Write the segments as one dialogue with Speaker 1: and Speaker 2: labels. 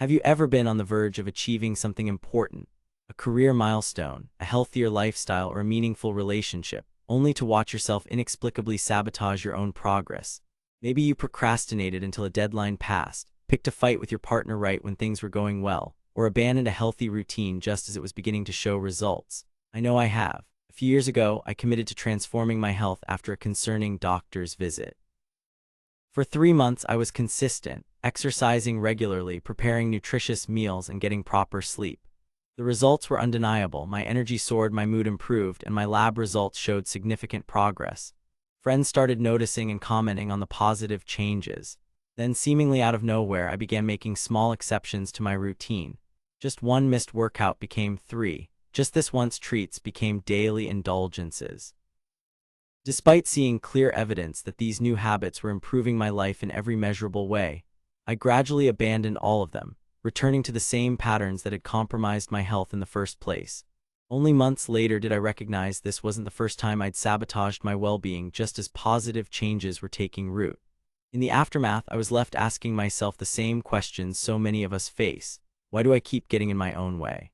Speaker 1: Have you ever been on the verge of achieving something important, a career milestone, a healthier lifestyle, or a meaningful relationship, only to watch yourself inexplicably sabotage your own progress? Maybe you procrastinated until a deadline passed, picked a fight with your partner right when things were going well, or abandoned a healthy routine just as it was beginning to show results. I know I have. A few years ago, I committed to transforming my health after a concerning doctor's visit. For 3 months, I was consistent, exercising regularly, preparing nutritious meals, and getting proper sleep. The results were undeniable. My energy soared, my mood improved, and my lab results showed significant progress. Friends started noticing and commenting on the positive changes. Then, seemingly out of nowhere, I began making small exceptions to my routine. Just one missed workout became 3. Just this once treats became daily indulgences. Despite seeing clear evidence that these new habits were improving my life in every measurable way, I gradually abandoned all of them, returning to the same patterns that had compromised my health in the first place. Only months later did I recognize this wasn't the first time I'd sabotaged my well-being just as positive changes were taking root. In the aftermath, I was left asking myself the same questions so many of us face. Why do I keep getting in my own way?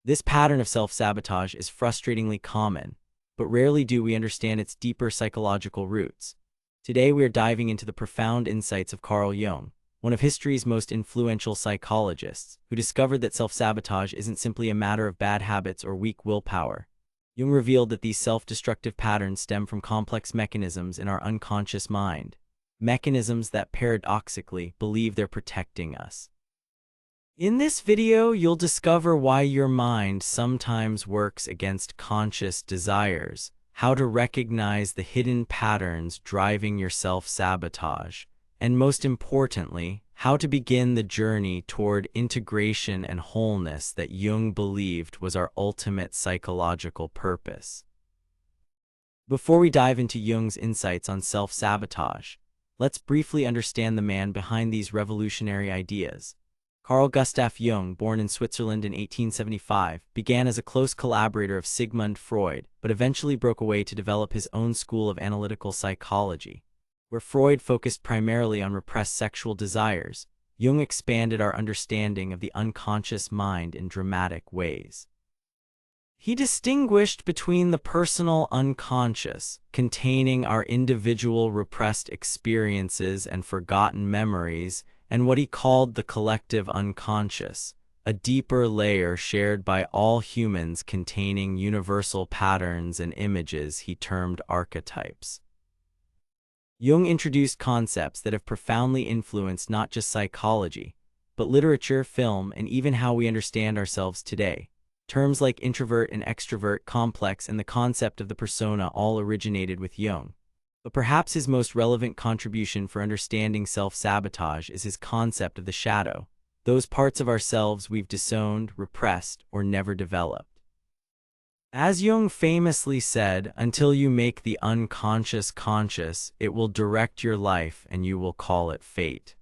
Speaker 1: This pattern of self-sabotage is frustratingly common, but rarely do we understand its deeper psychological roots. Today we are diving into the profound insights of Carl Jung, one of history's most influential psychologists, who discovered that self-sabotage isn't simply a matter of bad habits or weak willpower. Jung revealed that these self-destructive patterns stem from complex mechanisms in our unconscious mind, mechanisms that paradoxically believe they're protecting us. In this video, you'll discover why your mind sometimes works against conscious desires, how to recognize the hidden patterns driving your self-sabotage, and most importantly, how to begin the journey toward integration and wholeness that Jung believed was our ultimate psychological purpose. Before we dive into Jung's insights on self-sabotage, let's briefly understand the man behind these revolutionary ideas. Carl Gustav Jung, born in Switzerland in 1875, began as a close collaborator of Sigmund Freud, but eventually broke away to develop his own school of analytical psychology. Where Freud focused primarily on repressed sexual desires, Jung expanded our understanding of the unconscious mind in dramatic ways. He distinguished between the personal unconscious, containing our individual repressed experiences and forgotten memories, and what he called the collective unconscious, a deeper layer shared by all humans containing universal patterns and images he termed archetypes. Jung introduced concepts that have profoundly influenced not just psychology, but literature, film, and even how we understand ourselves today. Terms like introvert and extrovert, complex, and the concept of the persona all originated with Jung. But perhaps his most relevant contribution for understanding self-sabotage is his concept of the shadow, those parts of ourselves we've disowned, repressed, or never developed. As Jung famously said, until you make the unconscious conscious, it will direct your life and you will call it fate.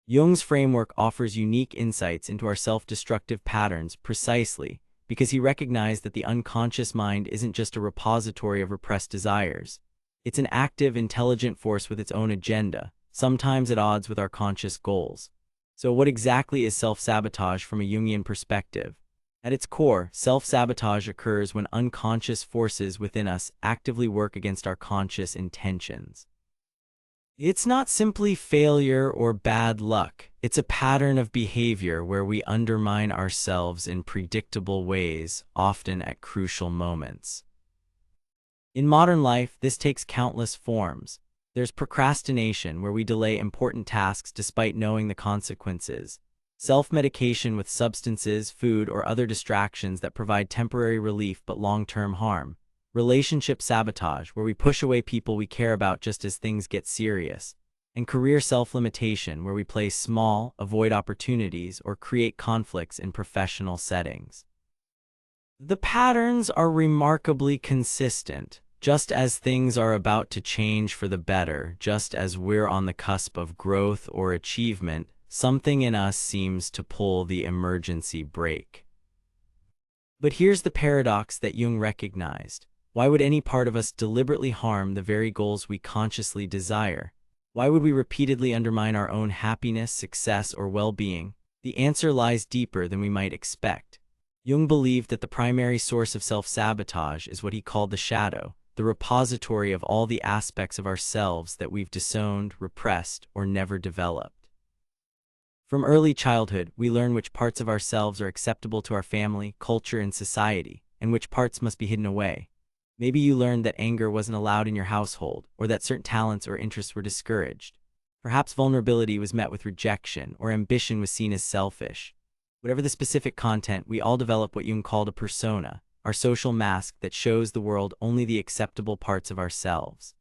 Speaker 1: Jung's framework offers unique insights into our self-destructive patterns precisely because he recognized that the unconscious mind isn't just a repository of repressed desires. It's an active, intelligent force with its own agenda, sometimes at odds with our conscious goals. So what exactly is self-sabotage from a Jungian perspective? At its core, self-sabotage occurs when unconscious forces within us actively work against our conscious intentions. It's not simply failure or bad luck. It's a pattern of behavior where we undermine ourselves in predictable ways, often at crucial moments. In modern life, this takes countless forms. There's procrastination, where we delay important tasks despite knowing the consequences. Self-medication with substances, food, or other distractions that provide temporary relief but long-term harm. Relationship sabotage, where we push away people we care about just as things get serious. And career self-limitation, where we play small, avoid opportunities, or create conflicts in professional settings. The patterns are remarkably consistent. Just as things are about to change for the better, just as we're on the cusp of growth or achievement, something in us seems to pull the emergency brake. But here's the paradox that Jung recognized. Why would any part of us deliberately harm the very goals we consciously desire? Why would we repeatedly undermine our own happiness, success, or well-being? The answer lies deeper than we might expect. Jung believed that the primary source of self-sabotage is what he called the shadow, the repository of all the aspects of ourselves that we've disowned, repressed, or never developed. From early childhood, we learn which parts of ourselves are acceptable to our family, culture, and society, and which parts must be hidden away. Maybe you learned that anger wasn't allowed in your household, or that certain talents or interests were discouraged. Perhaps vulnerability was met with rejection, or ambition was seen as selfish. Whatever the specific content, we all develop what Jung called a persona, our social mask that shows the world only the acceptable parts of ourselves.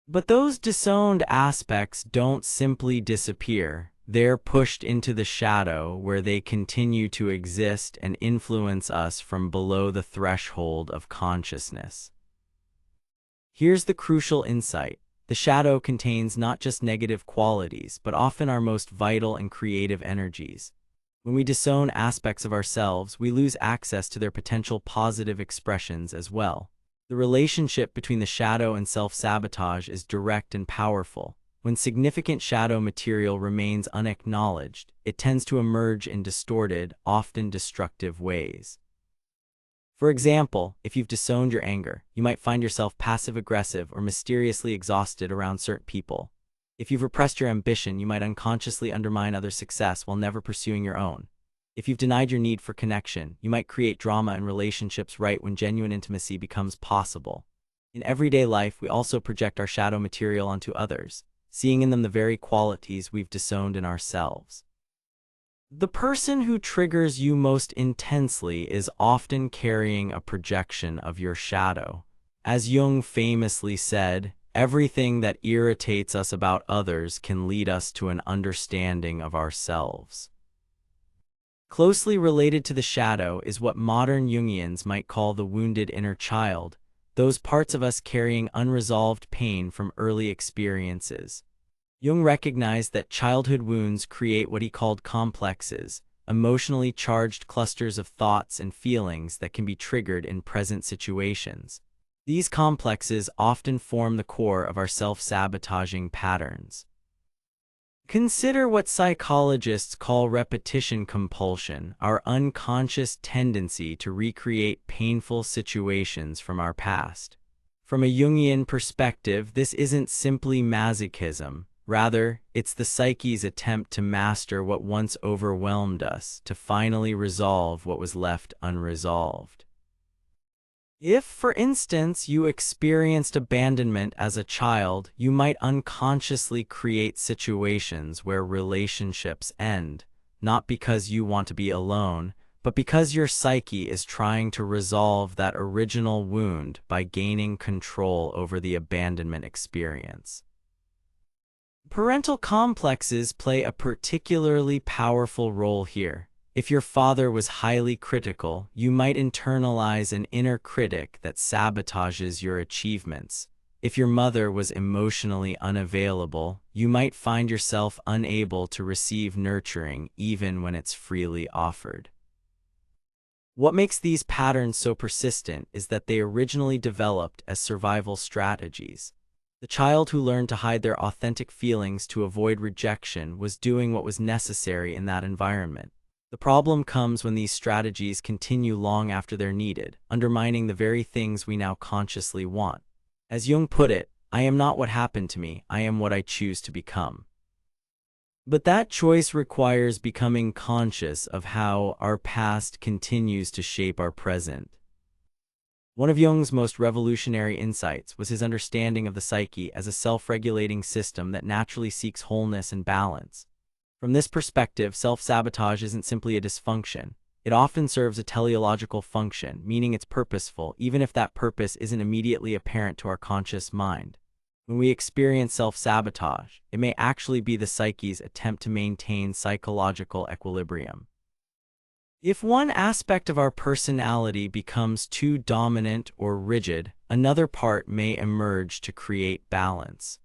Speaker 1: But those disowned aspects don't simply disappear. They're pushed into the shadow, where they continue to exist and influence us from below the threshold of consciousness. Here's the crucial insight. The shadow contains not just negative qualities, but often our most vital and creative energies. When we disown aspects of ourselves, we lose access to their potential positive expressions as well. The relationship between the shadow and self-sabotage is direct and powerful. When significant shadow material remains unacknowledged, it tends to emerge in distorted, often destructive ways. For example, if you've disowned your anger, you might find yourself passive-aggressive or mysteriously exhausted around certain people. If you've repressed your ambition, you might unconsciously undermine others' success while never pursuing your own. If you've denied your need for connection, you might create drama in relationships right when genuine intimacy becomes possible. In everyday life, we also project our shadow material onto others, seeing in them the very qualities we've disowned in ourselves. The person who triggers you most intensely is often carrying a projection of your shadow. As Jung famously said, everything that irritates us about others can lead us to an understanding of ourselves. Closely related to the shadow is what modern Jungians might call the wounded inner child, those parts of us carrying unresolved pain from early experiences. Jung recognized that childhood wounds create what he called complexes, emotionally charged clusters of thoughts and feelings that can be triggered in present situations. These complexes often form the core of our self-sabotaging patterns. Consider what psychologists call repetition compulsion, our unconscious tendency to recreate painful situations from our past. From a Jungian perspective, this isn't simply masochism. Rather, it's the psyche's attempt to master what once overwhelmed us, to finally resolve what was left unresolved. If, for instance, you experienced abandonment as a child, you might unconsciously create situations where relationships end, not because you want to be alone, but because your psyche is trying to resolve that original wound by gaining control over the abandonment experience. Parental complexes play a particularly powerful role here. If your father was highly critical, you might internalize an inner critic that sabotages your achievements. If your mother was emotionally unavailable, you might find yourself unable to receive nurturing even when it's freely offered. What makes these patterns so persistent is that they originally developed as survival strategies. The child who learned to hide their authentic feelings to avoid rejection was doing what was necessary in that environment. The problem comes when these strategies continue long after they're needed, undermining the very things we now consciously want. As Jung put it, I am not what happened to me, I am what I choose to become. But that choice requires becoming conscious of how our past continues to shape our present. One of Jung's most revolutionary insights was his understanding of the psyche as a self-regulating system that naturally seeks wholeness and balance. From this perspective, self-sabotage isn't simply a dysfunction. It often serves a teleological function, meaning it's purposeful, even if that purpose isn't immediately apparent to our conscious mind. When we experience self-sabotage, it may actually be the psyche's attempt to maintain psychological equilibrium. If one aspect of our personality becomes too dominant or rigid, another part may emerge to create balance.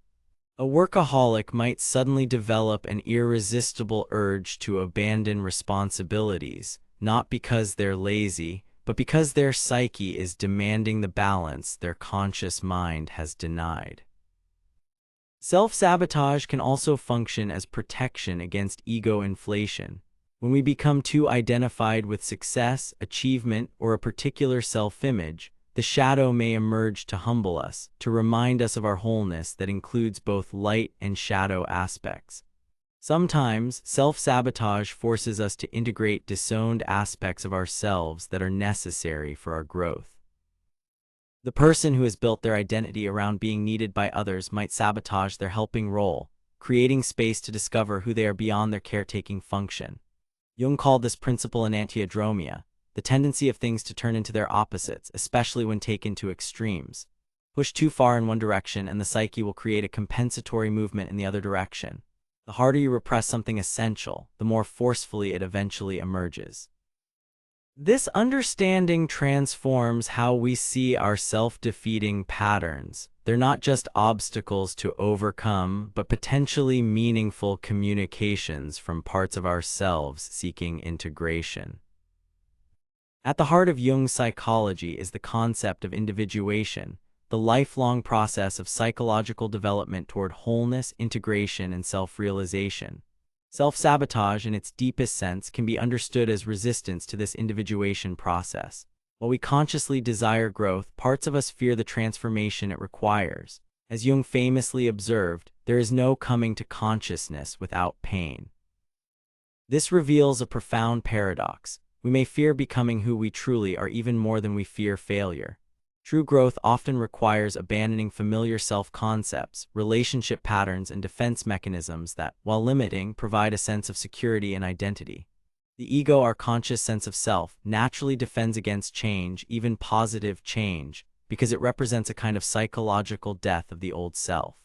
Speaker 1: A workaholic might suddenly develop an irresistible urge to abandon responsibilities, not because they're lazy, but because their psyche is demanding the balance their conscious mind has denied. Self-sabotage can also function as protection against ego inflation. When we become too identified with success, achievement, or a particular self-image, the shadow may emerge to humble us, to remind us of our wholeness that includes both light and shadow aspects. Sometimes, self-sabotage forces us to integrate disowned aspects of ourselves that are necessary for our growth. The person who has built their identity around being needed by others might sabotage their helping role, creating space to discover who they are beyond their caretaking function. Jung called this principle enantiodromia, the tendency of things to turn into their opposites, especially when taken to extremes. Push too far in one direction and the psyche will create a compensatory movement in the other direction. The harder you repress something essential, the more forcefully it eventually emerges. This understanding transforms how we see our self-defeating patterns. They're not just obstacles to overcome, but potentially meaningful communications from parts of ourselves seeking integration. At the heart of Jung's psychology is the concept of individuation, the lifelong process of psychological development toward wholeness, integration, and self-realization. Self-sabotage, in its deepest sense, can be understood as resistance to this individuation process. While we consciously desire growth, parts of us fear the transformation it requires. As Jung famously observed, there is no coming to consciousness without pain. This reveals a profound paradox. We may fear becoming who we truly are even more than we fear failure. True growth often requires abandoning familiar self-concepts, relationship patterns, and defense mechanisms that, while limiting, provide a sense of security and identity. The ego, our conscious sense of self, naturally defends against change, even positive change, because it represents a kind of psychological death of the old self.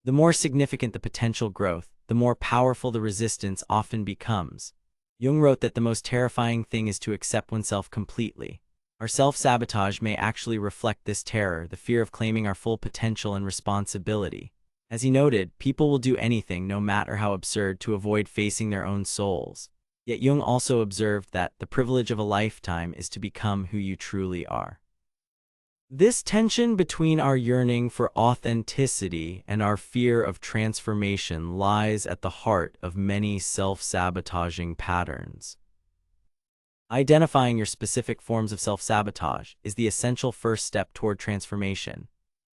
Speaker 1: The more significant the potential growth, the more powerful the resistance often becomes. Jung wrote that the most terrifying thing is to accept oneself completely. Our self-sabotage may actually reflect this terror, the fear of claiming our full potential and responsibility. As he noted, people will do anything, no matter how absurd, to avoid facing their own souls. Yet Jung also observed that the privilege of a lifetime is to become who you truly are. This tension between our yearning for authenticity and our fear of transformation lies at the heart of many self-sabotaging patterns. Identifying your specific forms of self-sabotage is the essential first step toward transformation.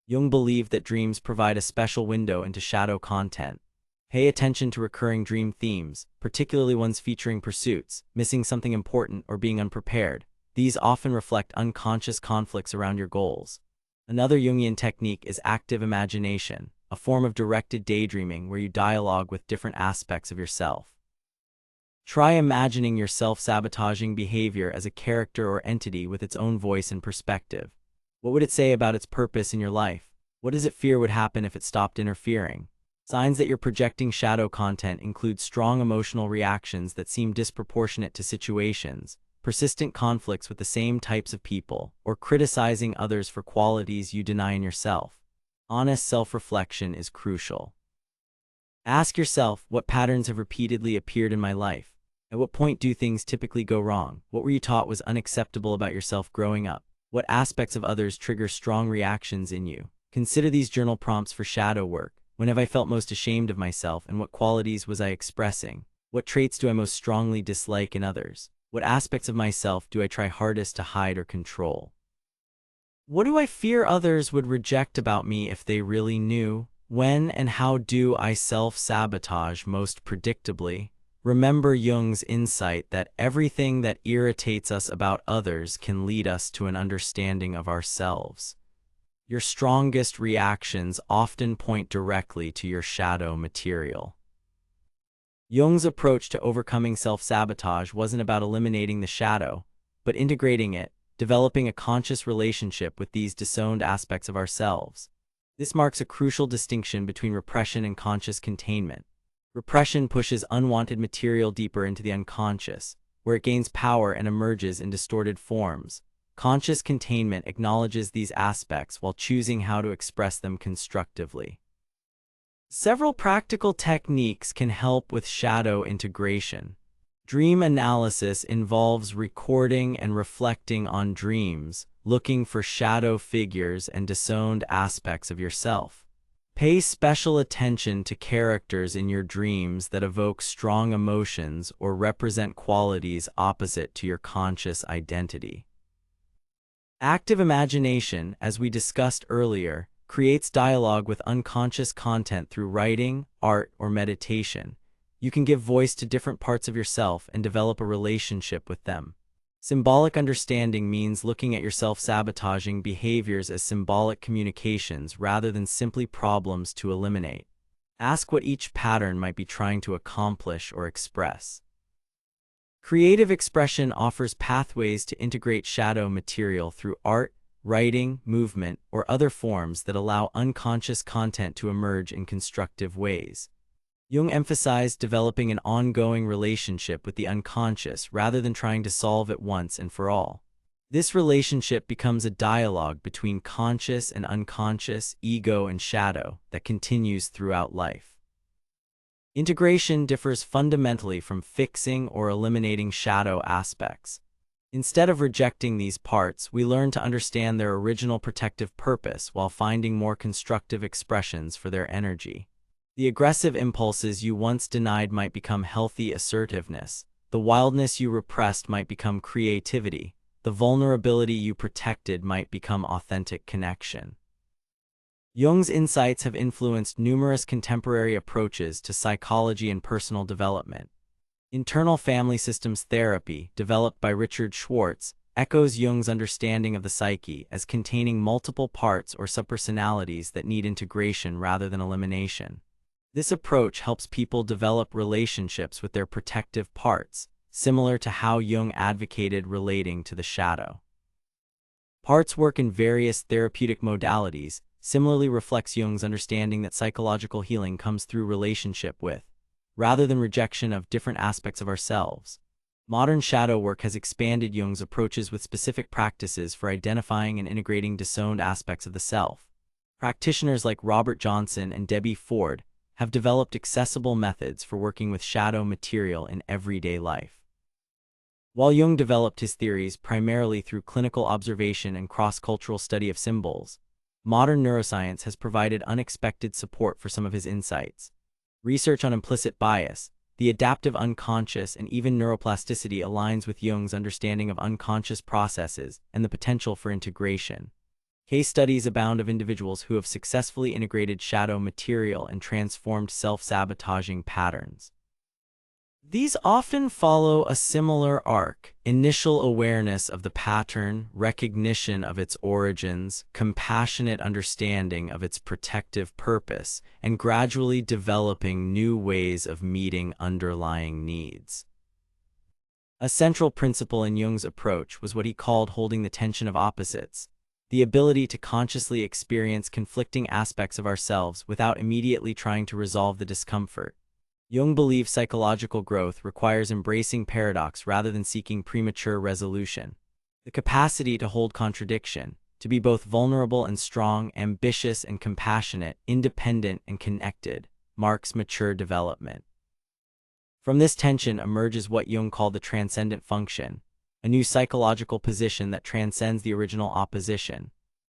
Speaker 1: Jung believed that dreams provide a special window into shadow content. Pay attention to recurring dream themes, particularly ones featuring pursuits, missing something important, or being unprepared. These often reflect unconscious conflicts around your goals. Another Jungian technique is active imagination, a form of directed daydreaming where you dialogue with different aspects of yourself. Try imagining your self-sabotaging behavior as a character or entity with its own voice and perspective. What would it say about its purpose in your life? What does it fear would happen if it stopped interfering? Signs that you're projecting shadow content include strong emotional reactions that seem disproportionate to situations, persistent conflicts with the same types of people, or criticizing others for qualities you deny in yourself. Honest self-reflection is crucial. Ask yourself, what patterns have repeatedly appeared in my life? At what point do things typically go wrong? What were you taught was unacceptable about yourself growing up? What aspects of others trigger strong reactions in you? Consider these journal prompts for shadow work. When have I felt most ashamed of myself, and what qualities was I expressing? What traits do I most strongly dislike in others? What aspects of myself do I try hardest to hide or control? What do I fear others would reject about me if they really knew? When and how do I self-sabotage most predictably? Remember Jung's insight that everything that irritates us about others can lead us to an understanding of ourselves. Your strongest reactions often point directly to your shadow material. Jung's approach to overcoming self-sabotage wasn't about eliminating the shadow, but integrating it, developing a conscious relationship with these disowned aspects of ourselves. This marks a crucial distinction between repression and conscious containment. Repression pushes unwanted material deeper into the unconscious, where it gains power and emerges in distorted forms. Conscious containment acknowledges these aspects while choosing how to express them constructively. Several practical techniques can help with shadow integration. Dream analysis involves recording and reflecting on dreams, looking for shadow figures and disowned aspects of yourself. Pay special attention to characters in your dreams that evoke strong emotions or represent qualities opposite to your conscious identity. Active imagination, as we discussed earlier, creates dialogue with unconscious content through writing, art, or meditation. You can give voice to different parts of yourself and develop a relationship with them. Symbolic understanding means looking at your self-sabotaging behaviors as symbolic communications rather than simply problems to eliminate. Ask what each pattern might be trying to accomplish or express. Creative expression offers pathways to integrate shadow material through art, writing, movement, or other forms that allow unconscious content to emerge in constructive ways. Jung emphasized developing an ongoing relationship with the unconscious rather than trying to solve it once and for all. This relationship becomes a dialogue between conscious and unconscious, ego and shadow, that continues throughout life. Integration differs fundamentally from fixing or eliminating shadow aspects. Instead of rejecting these parts, we learn to understand their original protective purpose while finding more constructive expressions for their energy. The aggressive impulses you once denied might become healthy assertiveness. The wildness you repressed might become creativity. The vulnerability you protected might become authentic connection. Jung's insights have influenced numerous contemporary approaches to psychology and personal development. Internal family systems therapy, developed by Richard Schwartz, echoes Jung's understanding of the psyche as containing multiple parts or subpersonalities that need integration rather than elimination. This approach helps people develop relationships with their protective parts, similar to how Jung advocated relating to the shadow. Parts work in various therapeutic modalities, similarly reflects Jung's understanding that psychological healing comes through relationship with, rather than rejection of, different aspects of ourselves. Modern shadow work has expanded Jung's approaches with specific practices for identifying and integrating disowned aspects of the self. Practitioners like Robert Johnson and Debbie Ford have developed accessible methods for working with shadow material in everyday life. While Jung developed his theories primarily through clinical observation and cross-cultural study of symbols, modern neuroscience has provided unexpected support for some of his insights. Research on implicit bias, the adaptive unconscious, and even neuroplasticity aligns with Jung's understanding of unconscious processes and the potential for integration. Case studies abound of individuals who have successfully integrated shadow material and transformed self-sabotaging patterns. These often follow a similar arc: initial awareness of the pattern, recognition of its origins, compassionate understanding of its protective purpose, and gradually developing new ways of meeting underlying needs. A central principle in Jung's approach was what he called holding the tension of opposites, the ability to consciously experience conflicting aspects of ourselves without immediately trying to resolve the discomfort. Jung believed psychological growth requires embracing paradox rather than seeking premature resolution. The capacity to hold contradiction, to be both vulnerable and strong, ambitious and compassionate, independent and connected, marks mature development. From this tension emerges what Jung called the transcendent function, a new psychological position that transcends the original opposition.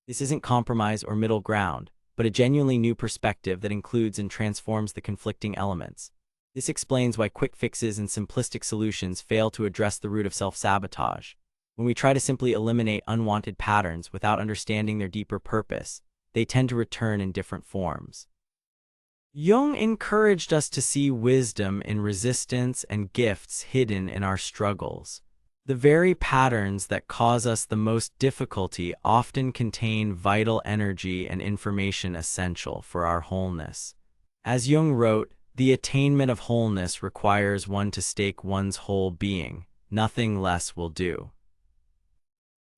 Speaker 1: This isn't compromise or middle ground, but a genuinely new perspective that includes and transforms the conflicting elements. This explains why quick fixes and simplistic solutions fail to address the root of self-sabotage. When we try to simply eliminate unwanted patterns without understanding their deeper purpose, they tend to return in different forms. Jung encouraged us to see wisdom in resistance and gifts hidden in our struggles. The very patterns that cause us the most difficulty often contain vital energy and information essential for our wholeness. As Jung wrote, "The attainment of wholeness requires one to stake one's whole being. Nothing less will do."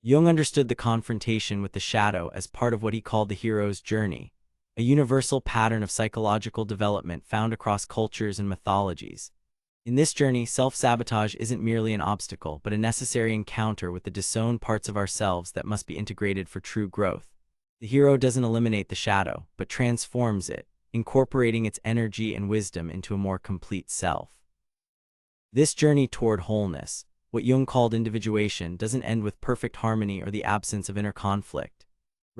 Speaker 1: Jung understood the confrontation with the shadow as part of what he called the hero's journey, a universal pattern of psychological development found across cultures and mythologies. In this journey, self-sabotage isn't merely an obstacle, but a necessary encounter with the disowned parts of ourselves that must be integrated for true growth. The hero doesn't eliminate the shadow, but transforms it, incorporating its energy and wisdom into a more complete self. This journey toward wholeness, what Jung called individuation, doesn't end with perfect harmony or the absence of inner conflict.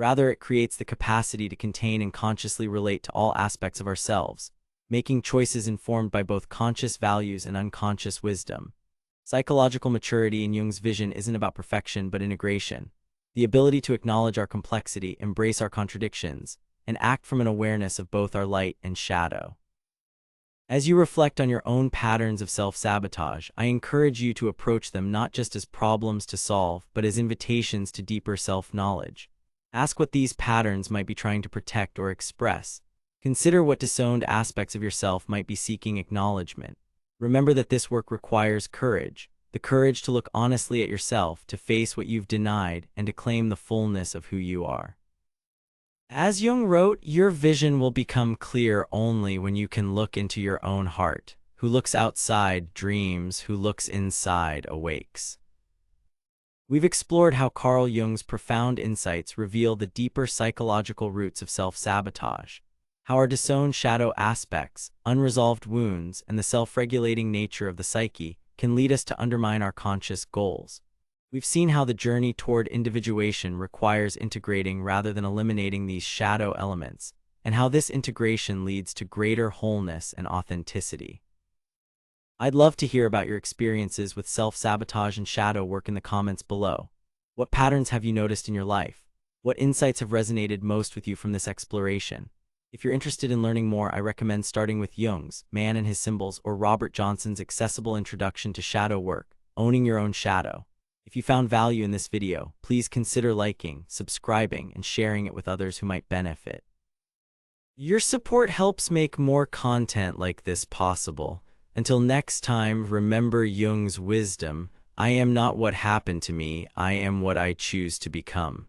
Speaker 1: Rather, it creates the capacity to contain and consciously relate to all aspects of ourselves, making choices informed by both conscious values and unconscious wisdom. Psychological maturity in Jung's vision isn't about perfection but integration, the ability to acknowledge our complexity, embrace our contradictions, and act from an awareness of both our light and shadow. As you reflect on your own patterns of self-sabotage, I encourage you to approach them not just as problems to solve, but as invitations to deeper self-knowledge. Ask what these patterns might be trying to protect or express. Consider what disowned aspects of yourself might be seeking acknowledgement. Remember that this work requires courage, the courage to look honestly at yourself, to face what you've denied, and to claim the fullness of who you are. As Jung wrote, your vision will become clear only when you can look into your own heart. Who looks outside dreams, who looks inside awakes. We've explored how Carl Jung's profound insights reveal the deeper psychological roots of self-sabotage, how our disowned shadow aspects, unresolved wounds, and the self-regulating nature of the psyche can lead us to undermine our conscious goals. We've seen how the journey toward individuation requires integrating rather than eliminating these shadow elements, and how this integration leads to greater wholeness and authenticity. I'd love to hear about your experiences with self-sabotage and shadow work in the comments below. What patterns have you noticed in your life? What insights have resonated most with you from this exploration? If you're interested in learning more, I recommend starting with Jung's Man and His Symbols or Robert Johnson's accessible introduction to shadow work, Owning Your Own Shadow. If you found value in this video, please consider liking, subscribing, and sharing it with others who might benefit. Your support helps make more content like this possible. Until next time, remember Jung's wisdom: I am not what happened to me, I am what I choose to become.